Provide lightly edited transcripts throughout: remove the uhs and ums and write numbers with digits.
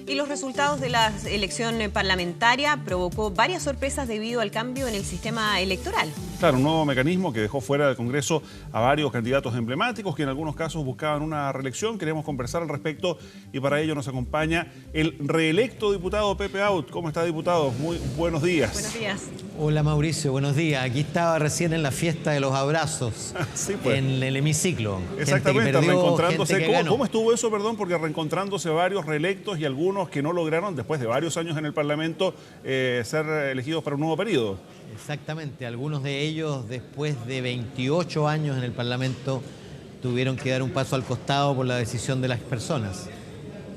Y los resultados de la elección parlamentaria provocó varias sorpresas debido al cambio en el sistema electoral. Claro, un nuevo mecanismo que dejó fuera del Congreso a varios candidatos emblemáticos que en algunos casos buscaban una reelección. Queremos conversar al respecto y para ello nos acompaña el reelecto diputado Pepe Out. ¿Cómo está, diputado? Muy buenos días. Buenos días. Hola Mauricio, buenos días. Aquí estaba recién en la fiesta de los abrazos, sí, pues. en el hemiciclo. Exactamente, perdió, reencontrándose. ¿Cómo estuvo eso, perdón? Porque reencontrándose varios reelectos y algunos que no lograron, después de varios años en el Parlamento, ser elegidos para un nuevo periodo. Exactamente, algunos de ellos después de 28 años en el Parlamento tuvieron que dar un paso al costado por la decisión de las personas.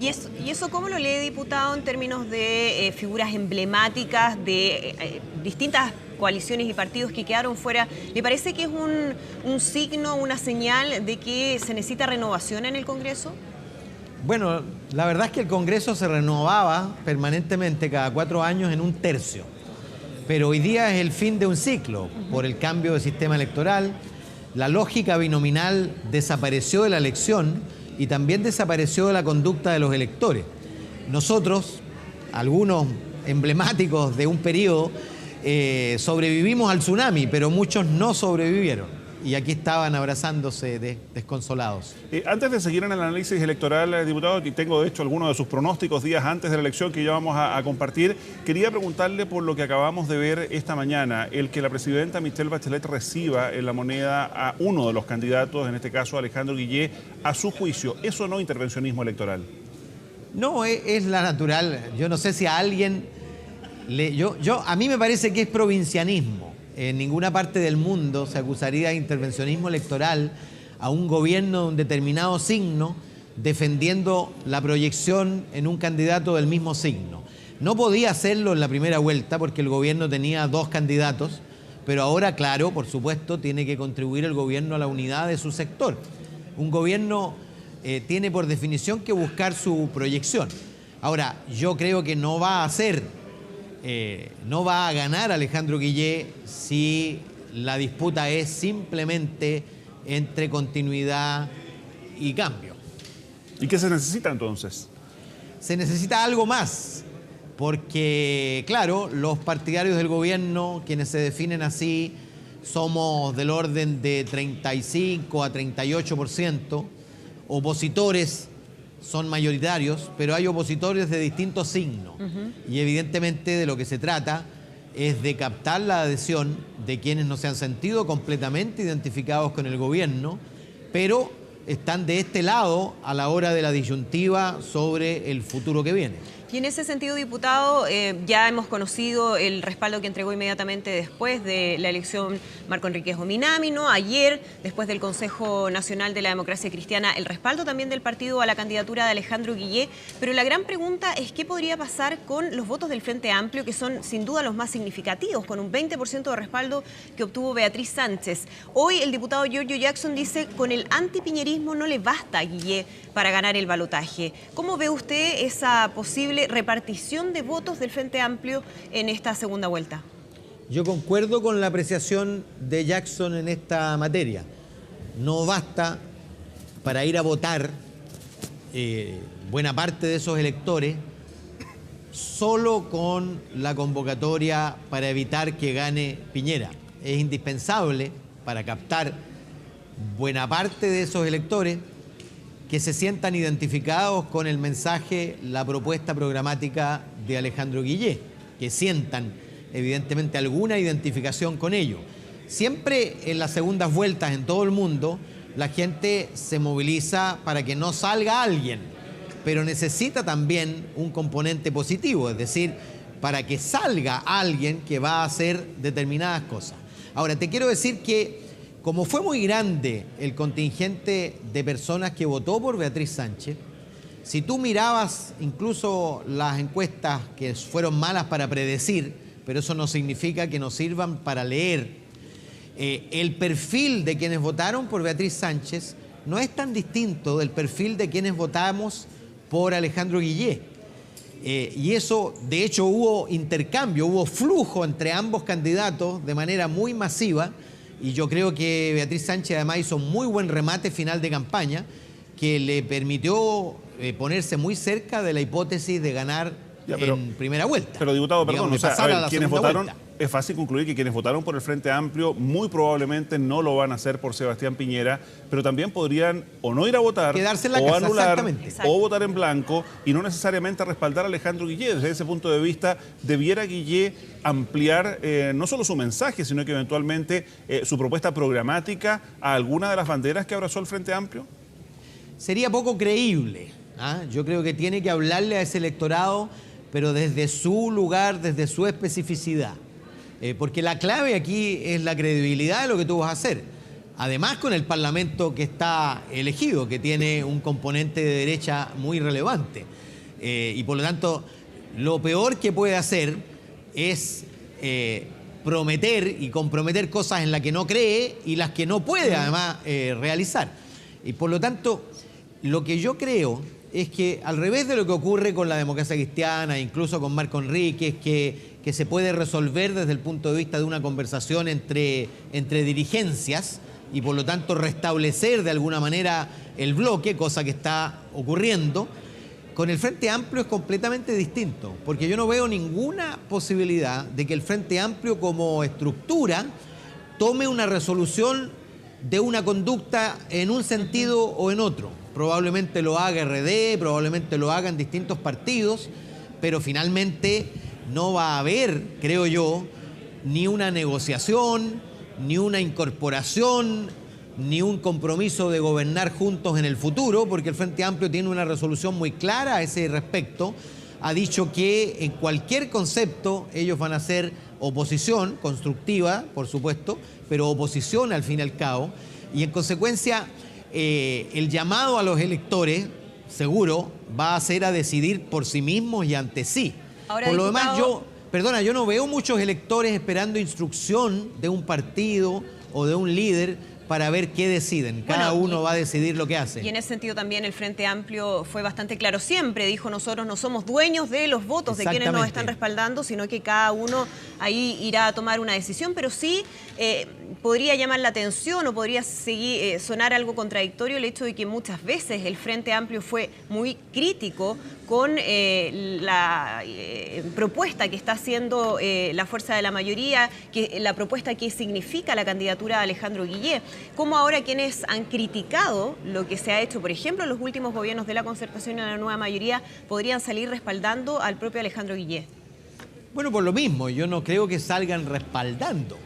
¿Y eso cómo lo lee, diputado, en términos de figuras emblemáticas de distintas coaliciones y partidos que quedaron fuera? ¿Le parece que es un signo, una señal de que se necesita renovación en el Congreso? Bueno, la verdad es que el Congreso se renovaba permanentemente cada 4 años en un tercio. Pero hoy día es el fin de un ciclo por el cambio de sistema electoral. La lógica binominal desapareció de la elección y también desapareció de la conducta de los electores. Nosotros, algunos emblemáticos de un periodo, sobrevivimos al tsunami, pero muchos no sobrevivieron. Y aquí estaban abrazándose desconsolados. Antes de seguir en el análisis electoral, diputado, y tengo de hecho algunos de sus pronósticos días antes de la elección que ya vamos a compartir, quería preguntarle por lo que acabamos de ver esta mañana, el que la presidenta Michelle Bachelet reciba en La Moneda a uno de los candidatos, en este caso Alejandro Guillé, a su juicio. ¿Eso no intervencionismo electoral? No, es la natural. Yo no sé si a alguien... a mí me parece que es provincianismo. En ninguna parte del mundo se acusaría de intervencionismo electoral a un gobierno de un determinado signo defendiendo la proyección en un candidato del mismo signo. No podía hacerlo en la primera vuelta porque el gobierno tenía 2 candidatos, pero ahora, claro, por supuesto, tiene que contribuir el gobierno a la unidad de su sector. Un gobierno tiene por definición que buscar su proyección. Ahora, yo creo que no va a ganar Alejandro Guillé si la disputa es simplemente entre continuidad y cambio. ¿Y qué se necesita entonces? Se necesita algo más, porque claro, los partidarios del gobierno, quienes se definen así, somos del orden de 35 a 38%, opositores son mayoritarios, pero hay opositores de distintos signos. Y evidentemente de lo que se trata es de captar la adhesión de quienes no se han sentido completamente identificados con el gobierno, pero están de este lado a la hora de la disyuntiva sobre el futuro que viene. Y en ese sentido, diputado, ya hemos conocido el respaldo que entregó inmediatamente después de la elección Marco Enríquez Ominamino. Ayer, después del Consejo Nacional de la Democracia Cristiana, el respaldo también del partido a la candidatura de Alejandro Guillé. Pero la gran pregunta es qué podría pasar con los votos del Frente Amplio, que son sin duda los más significativos, con un 20% de respaldo que obtuvo Beatriz Sánchez. Hoy el diputado Giorgio Jackson dice con el antipiñerismo no le basta a Guillé para ganar el balotaje. ¿Cómo ve usted esa posible repartición de votos del Frente Amplio en esta segunda vuelta? Yo concuerdo con la apreciación de Jackson en esta materia. No basta para ir a votar buena parte de esos electores solo con la convocatoria para evitar que gane Piñera. Es indispensable para captar buena parte de esos electores que se sientan identificados con el mensaje, la propuesta programática de Alejandro Guillé, que sientan evidentemente alguna identificación con ello. Siempre en las segundas vueltas en todo el mundo, la gente se moviliza para que no salga alguien, pero necesita también un componente positivo, es decir, para que salga alguien que va a hacer determinadas cosas. Ahora, te quiero decir que como fue muy grande el contingente de personas que votó por Beatriz Sánchez, si tú mirabas incluso las encuestas que fueron malas para predecir, pero eso no significa que no sirvan para leer, el perfil de quienes votaron por Beatriz Sánchez no es tan distinto del perfil de quienes votamos por Alejandro Guillé. Y eso, de hecho, hubo intercambio, hubo flujo entre ambos candidatos de manera muy masiva. Y yo creo que Beatriz Sánchez además hizo un muy buen remate final de campaña que le permitió ponerse muy cerca de la hipótesis de ganar en primera vuelta. Pero diputado, perdón, Digamos, o sea, a ver, quienes votaron, vuelta. es fácil concluir que quienes votaron por el Frente Amplio muy probablemente no lo van a hacer por Sebastián Piñera, pero también podrían o no ir a votar, quedarse en la o casa, anular, exactamente. o votar en blanco, y no necesariamente respaldar a Alejandro Guillé. Desde ese punto de vista, ¿debiera Guillé ampliar no solo su mensaje, sino que eventualmente su propuesta programática a alguna de las banderas que abrazó el Frente Amplio? Sería poco creíble. Yo creo que tiene que hablarle a ese electorado, pero desde su lugar, desde su especificidad. Porque la clave aquí es la credibilidad de lo que tú vas a hacer. Además, con el Parlamento que está elegido, que tiene un componente de derecha muy relevante. Y por lo tanto, lo peor que puede hacer es prometer y comprometer cosas en las que no cree y las que no puede además realizar. Y por lo tanto, lo que yo creo es que, al revés de lo que ocurre con la democracia cristiana, incluso con Marco Enríquez, que se puede resolver desde el punto de vista de una conversación entre dirigencias y por lo tanto restablecer de alguna manera el bloque, cosa que está ocurriendo, con el Frente Amplio es completamente distinto, porque yo no veo ninguna posibilidad de que el Frente Amplio como estructura tome una resolución de una conducta en un sentido o en otro. Probablemente lo haga RD, probablemente lo hagan distintos partidos, pero finalmente no va a haber, creo yo, ni una negociación, ni una incorporación, ni un compromiso de gobernar juntos en el futuro, porque el Frente Amplio tiene una resolución muy clara a ese respecto. Ha dicho que en cualquier concepto ellos van a hacer oposición, constructiva, por supuesto, pero oposición al fin y al cabo, y en consecuencia el llamado a los electores, seguro, va a ser a decidir por sí mismos y ante sí. Ahora, por lo diputado... demás, yo no veo muchos electores esperando instrucción de un partido o de un líder para ver qué deciden. Cada uno va a decidir lo que hace. Y en ese sentido también el Frente Amplio fue bastante claro. Siempre dijo: nosotros no somos dueños de los votos de quienes nos están respaldando, sino que cada uno ahí irá a tomar una decisión, pero sí podría llamar la atención o podría sonar algo contradictorio el hecho de que muchas veces el Frente Amplio fue muy crítico con la propuesta que está haciendo la fuerza de la mayoría, la propuesta que significa la candidatura de Alejandro Guillé. Como ahora quienes han criticado lo que se ha hecho, por ejemplo, en los últimos gobiernos de la Concertación y la nueva mayoría, podrían salir respaldando al propio Alejandro Guillé. Bueno, por lo mismo, yo no creo que salgan respaldando.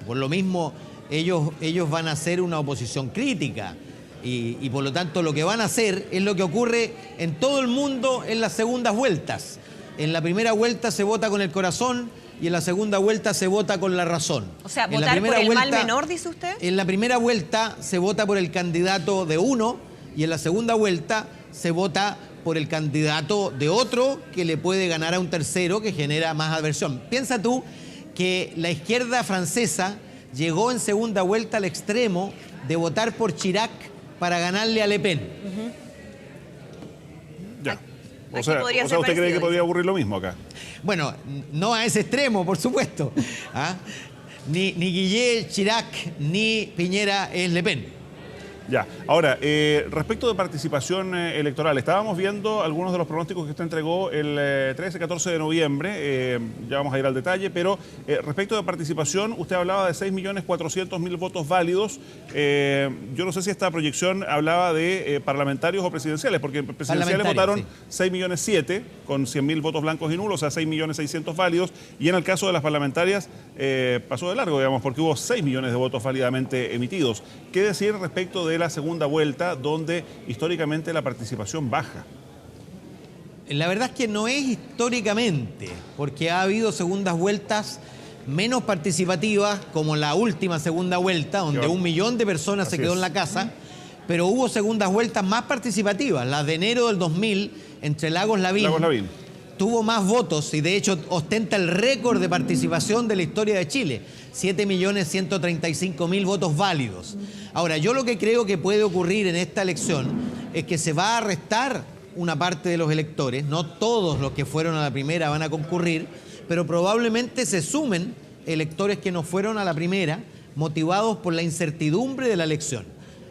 Por lo mismo, ellos van a hacer una oposición crítica y por lo tanto lo que van a hacer es lo que ocurre en todo el mundo en las segundas vueltas. En la primera vuelta se vota con el corazón y en la segunda vuelta se vota con la razón. O sea, votar por el mal menor, dice usted. En la primera vuelta se vota por el candidato de uno y en la segunda vuelta se vota por el candidato de otro que le puede ganar a un tercero que genera más adversión. Piensa tú que la izquierda francesa llegó en segunda vuelta al extremo de votar por Chirac para ganarle a Le Pen. Ya. O sea, ¿usted cree que podría ocurrir lo mismo acá? Bueno, no a ese extremo, por supuesto. Ni Guillé, Chirac, ni Piñera es Le Pen. Ya. Ahora, respecto de participación electoral, estábamos viendo algunos de los pronósticos que usted entregó el 13-14 de noviembre, ya vamos a ir al detalle, pero respecto de participación, usted hablaba de 6.400.000 votos válidos. Yo no sé si esta proyección hablaba de parlamentarios o presidenciales, porque presidenciales votaron 6.700.000 con 100.000 votos blancos y nulos, o sea, 6.600.000 válidos, y en el caso de las parlamentarias pasó de largo, digamos, porque hubo 6 millones de votos válidamente emitidos. ¿Qué decir respecto de la segunda vuelta, donde históricamente la participación baja? La verdad es que no es históricamente, porque ha habido segundas vueltas menos participativas, como la última segunda vuelta, donde 1 millón de personas se quedó en la casa, pero hubo segundas vueltas más participativas. La de enero del 2000, entre Lagos Lavín, tuvo más votos y de hecho ostenta el récord de participación de la historia de Chile, 7.135.000 votos válidos. Ahora, yo lo que creo que puede ocurrir en esta elección es que se va a restar una parte de los electores, no todos los que fueron a la primera van a concurrir, pero probablemente se sumen electores que no fueron a la primera, motivados por la incertidumbre de la elección.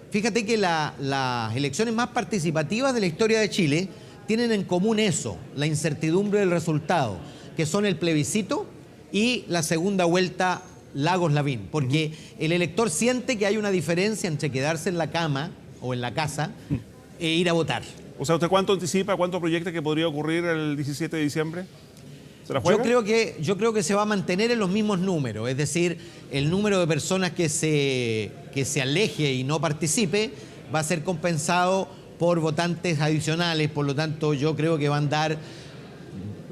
Fíjate que las elecciones más participativas de la historia de Chile tienen en común eso, la incertidumbre del resultado, que son el plebiscito y la segunda vuelta Lagos-Lavín, porque el elector siente que hay una diferencia entre quedarse en la cama o en la casa e ir a votar. O sea, ¿usted cuánto anticipa, cuánto proyecta que podría ocurrir el 17 de diciembre? ¿Se la juega? Yo creo que se va a mantener en los mismos números, es decir, el número de personas que se aleje y no participe va a ser compensado por votantes adicionales, por lo tanto yo creo que van a andar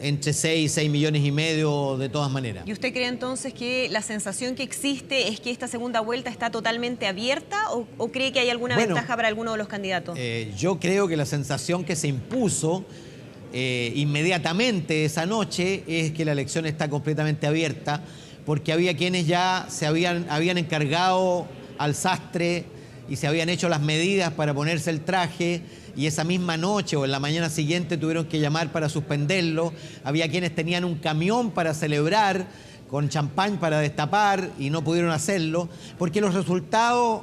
entre 6 y 6 millones y medio de todas maneras. ¿Y usted cree entonces que la sensación que existe es que esta segunda vuelta está totalmente abierta o cree que hay alguna ventaja para alguno de los candidatos? Yo creo que la sensación que se impuso inmediatamente esa noche es que la elección está completamente abierta, porque había quienes ya se habían encargado al sastre y se habían hecho las medidas para ponerse el traje, y esa misma noche o en la mañana siguiente tuvieron que llamar para suspenderlo. Había quienes tenían un camión para celebrar, con champán para destapar, y no pudieron hacerlo, porque los resultados,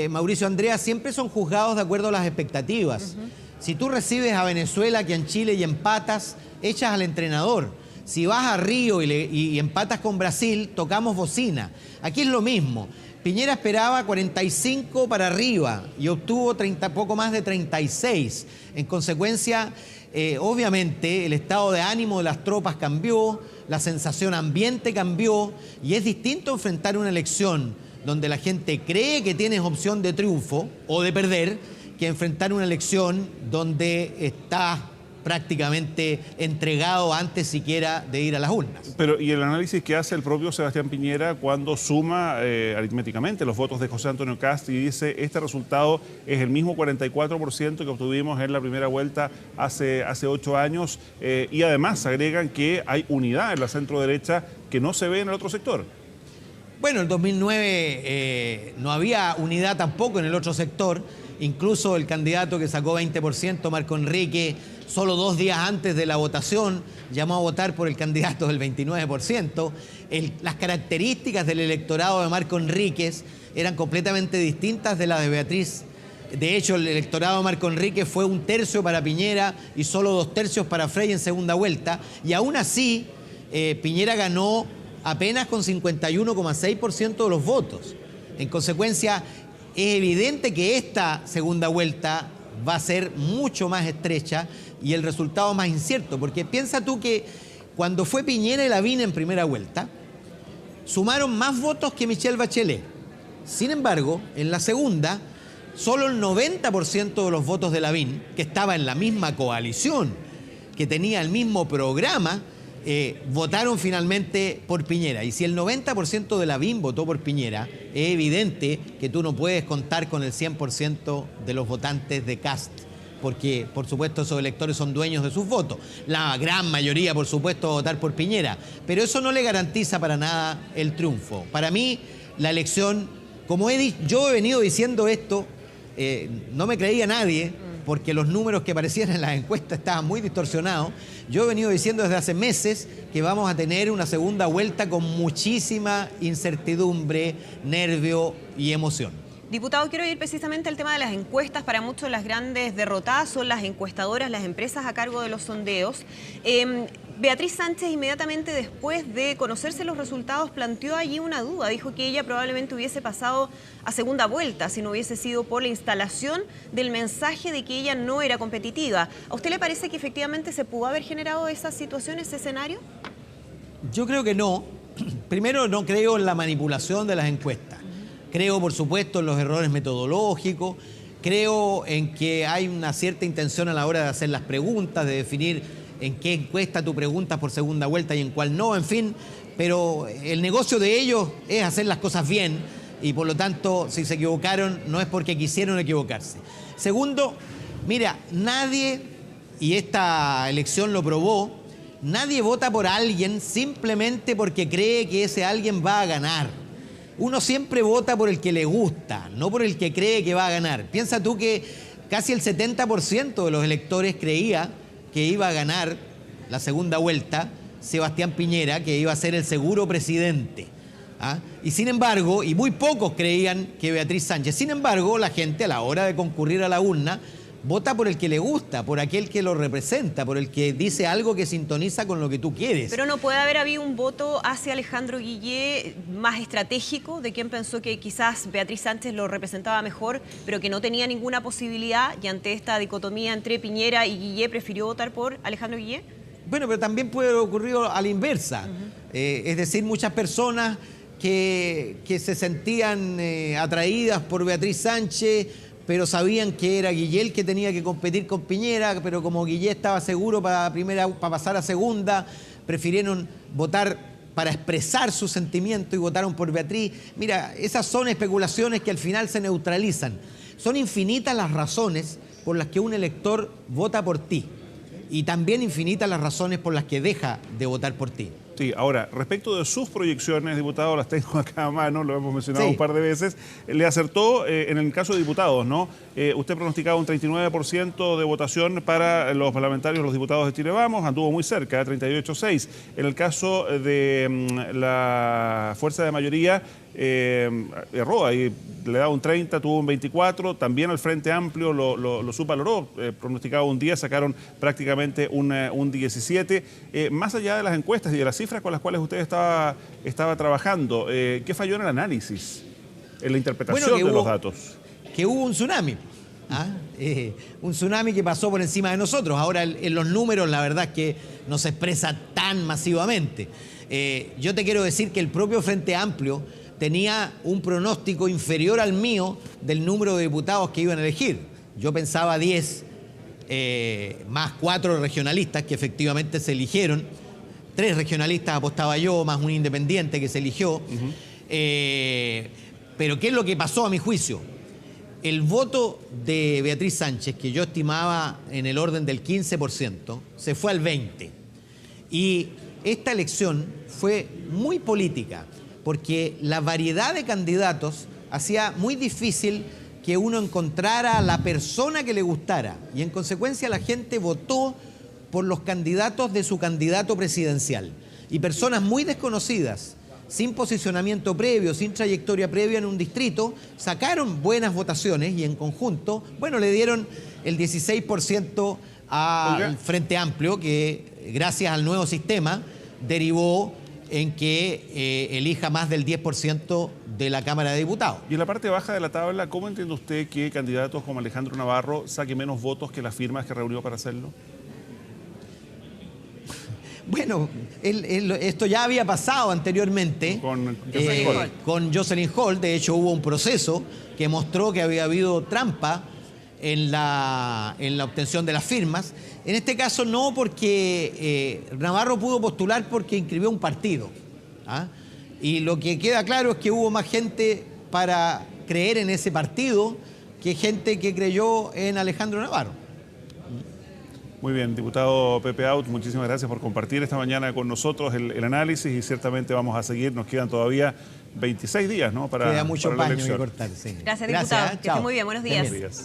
Mauricio Andrea, siempre son juzgados de acuerdo a las expectativas. Si tú recibes a Venezuela aquí en Chile y empatas, echas al entrenador. Si vas a Río y empatas con Brasil, tocamos bocina. Aquí es lo mismo. Piñera esperaba 45 para arriba y obtuvo poco más de 36. En consecuencia, obviamente, el estado de ánimo de las tropas cambió, la sensación ambiente cambió, y es distinto enfrentar una elección donde la gente cree que tienes opción de triunfo o de perder, que enfrentar una elección donde está prácticamente entregado antes siquiera de ir a las urnas. Pero, ¿y el análisis que hace el propio Sebastián Piñera cuando suma aritméticamente los votos de José Antonio Kast y dice este resultado es el mismo 44% que obtuvimos en la primera vuelta hace 8 años, y además agregan que hay unidad en la centro derecha que no se ve en el otro sector? Bueno, en 2009 no había unidad tampoco en el otro sector. Incluso el candidato que sacó 20%, Marco Enrique, solo 2 días antes de la votación, llamó a votar por el candidato del 29%. Las características del electorado de Marco Enríquez eran completamente distintas de las de Beatriz. De hecho, el electorado de Marco Enrique fue 1/3 para Piñera y solo 2/3 para Frey en segunda vuelta. Y aún así, Piñera ganó apenas con 51,6% de los votos. En consecuencia, es evidente que esta segunda vuelta va a ser mucho más estrecha y el resultado más incierto, porque piensa tú que cuando fue Piñera y Lavín en primera vuelta, sumaron más votos que Michelle Bachelet. Sin embargo, en la segunda, solo el 90% de los votos de Lavín, que estaba en la misma coalición, que tenía el mismo programa, votaron finalmente por Piñera. Y si el 90% de Lavín votó por Piñera, es evidente que tú no puedes contar con el 100% de los votantes de Kast, porque por supuesto esos electores son dueños de sus votos. La gran mayoría, por supuesto, va a votar por Piñera, pero eso no le garantiza para nada el triunfo. Para mí, la elección, como yo he venido diciendo esto, no me creía nadie, porque los números que aparecían en las encuestas estaban muy distorsionados. Yo he venido diciendo desde hace meses que vamos a tener una segunda vuelta con muchísima incertidumbre, nervio y emoción. Diputado, quiero ir precisamente al tema de las encuestas. Para muchos las grandes derrotadas son las encuestadoras, las empresas a cargo de los sondeos. Beatriz Sánchez, inmediatamente después de conocerse los resultados, planteó allí una duda. Dijo que ella probablemente hubiese pasado a segunda vuelta si no hubiese sido por la instalación del mensaje de que ella no era competitiva. ¿A usted le parece que efectivamente se pudo haber generado esa situación, ese escenario? Yo creo que no. Primero, no creo en la manipulación de las encuestas. Creo, por supuesto, en los errores metodológicos. Creo en que hay una cierta intención a la hora de hacer las preguntas, de definir en qué encuesta tú preguntas por segunda vuelta y en cuál no, en fin. Pero el negocio de ellos es hacer las cosas bien y, por lo tanto, si se equivocaron, no es porque quisieron equivocarse. Segundo, mira, nadie, y esta elección lo probó, nadie vota por alguien simplemente porque cree que ese alguien va a ganar. Uno siempre vota por el que le gusta, no por el que cree que va a ganar. Piensa tú que casi el 70% de los electores creía que iba a ganar la segunda vuelta Sebastián Piñera, que iba a ser el seguro presidente. ¿Ah? Y sin embargo, y muy pocos creían que Beatriz Sánchez, sin embargo, la gente a la hora de concurrir a la urna vota por el que le gusta, por aquel que lo representa, por el que dice algo que sintoniza con lo que tú quieres. Pero no puede haber habido un voto hacia Alejandro Guillé más estratégico, de quien pensó que quizás Beatriz Sánchez lo representaba mejor, pero que no tenía ninguna posibilidad, y ante esta dicotomía entre Piñera y Guillé prefirió votar por Alejandro Guillé. Bueno, pero también puede haber ocurrido a la inversa. Es decir, muchas personas que se sentían atraídas por Beatriz Sánchez, pero sabían que era Guillé el que tenía que competir con Piñera, pero como Guillé estaba seguro para pasar a segunda, prefirieron votar para expresar su sentimiento y votaron por Beatriz. Mira, esas son especulaciones que al final se neutralizan. Son infinitas las razones por las que un elector vota por ti y también infinitas las razones por las que deja de votar por ti. Sí, ahora, respecto de sus proyecciones, diputado, las tengo acá a mano, lo hemos mencionado un par de veces. Le acertó en el caso de diputados, ¿no? Usted pronosticaba un 39% de votación para los parlamentarios, los diputados de Chile Vamos, anduvo muy cerca, 38,6. En el caso de la fuerza de mayoría, erró ahí, le daba un 30, tuvo un 24, también al Frente Amplio lo subvaloró, pronosticaba un 10, sacaron prácticamente un 17. Más allá de las encuestas y de las cifras con las cuales usted estaba trabajando, ¿qué falló en el análisis, en la interpretación de los datos? Que hubo un tsunami. Un tsunami que pasó por encima de nosotros. Ahora en los números la verdad es que no se expresa tan masivamente. Yo te quiero decir que el propio Frente Amplio tenía un pronóstico inferior al mío del número de diputados que iban a elegir. Yo pensaba 10, más 4 regionalistas que efectivamente se eligieron. 3 regionalistas apostaba yo, más un independiente que se eligió. Pero ¿qué es lo que pasó a mi juicio? El voto de Beatriz Sánchez, que yo estimaba en el orden del 15%, se fue al 20%. Y esta elección fue muy política, porque la variedad de candidatos hacía muy difícil que uno encontrara a la persona que le gustara. Y en consecuencia la gente votó por los candidatos de su candidato presidencial. Y personas muy desconocidas, sin posicionamiento previo, sin trayectoria previa en un distrito, sacaron buenas votaciones y en conjunto, bueno, le dieron el 16% al Frente Amplio, que gracias al nuevo sistema derivó en que elija más del 10% de la Cámara de Diputados. Y en la parte baja de la tabla, ¿cómo entiende usted que candidatos como Alejandro Navarro saque menos votos que las firmas que reunió para hacerlo? Bueno, esto ya había pasado anteriormente con Jocelyn Hall. De hecho, hubo un proceso que mostró que había habido trampa en la obtención de las firmas. En este caso no, porque Navarro pudo postular porque inscribió un partido. Y lo que queda claro es que hubo más gente para creer en ese partido que gente que creyó en Alejandro Navarro. Muy bien, diputado Pepe Out, muchísimas gracias por compartir esta mañana con nosotros el análisis y ciertamente vamos a seguir, nos quedan todavía 26 días, ¿no? Queda mucho paño que cortar, sí. Gracias, diputado. Que esté muy bien, buenos días.